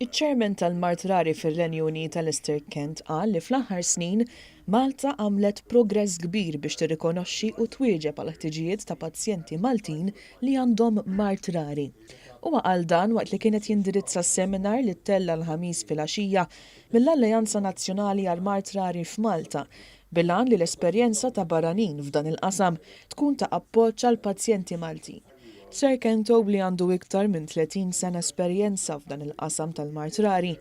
Iċ-Ċermen tal-Mard Rari fir-Renju Unit Alastair Kent qal li fl-aħħar snin Malta għamlet progress kbir biex tirrikonoxxi u twieġeb għal ħtiġijiet ta' pazjenti Maltin li għandhom mard rari. Huwa qal dan waqt li kienet jindirizza seminar li ttella l-ħamis filgħaxija mill-Alleanza Nazzjonali għall-Mard Rari f'Malta bil-għan li l-esperjenza ta' barranin f'dan il-qasam tkun ta' appoġġ għall pazjenti Maltin. Sir Kent li għandu iktar minn 30 sena esperjenza f'dan il-qasam tal-Mard Rari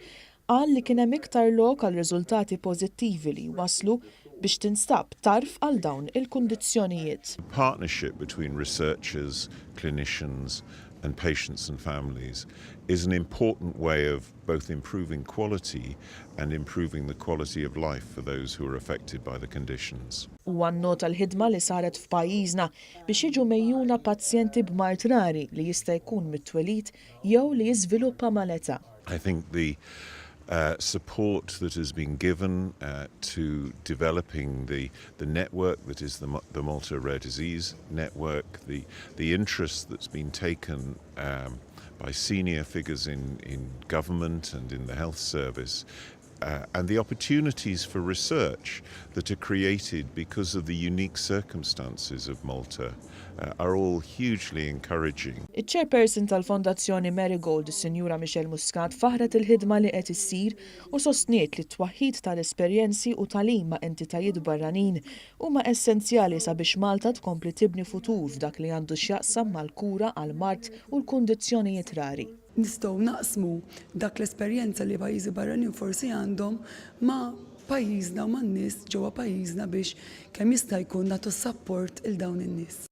qal li kien hemm iktar lok għal riżultati pożittivi li waslu biex tinstab tarf għal dawn il-kundizzjonijiet. Partnership between researchers, clinicians and patients and families is an important way of both improving quality and improving the quality of life for those who are affected by the conditions. U għannota l-ħidma li saret f'pajjiżna biex jiġu mejjuna pazjenti b'mard rari li jista' jkun mit-twelid jew li jiżviluppa mal-età. I think the support that has been given to developing the network that is the Malta Rare Disease Network, the interest that's been taken by senior figures in government and in the health service, and the opportunities for research that are created because of the unique circumstances of Malta are all hugely encouraging. Iċ-Chairperson tal-Fondazzjoni Marigold, is-Sinjura Muscat, faħret il-ħidma li qed issir u sostniet li t-twaħħid tal-esperjenzi u tagħlim ma' entitajiet barranin huma essenzjali sabiex Malta tkompli tibni futur f'dak li għandu x'jaqsam mal-kura għall-mard u l-kundizzjonijiet rari. Nistgħu naqsmu dak l-esperjenza li pajjiżi barranin forsi għandhom ma' pajjiżna u man-nies ġewwa pajjiżna biex kemm jista' jkun nagħtu support il dawn in-nies.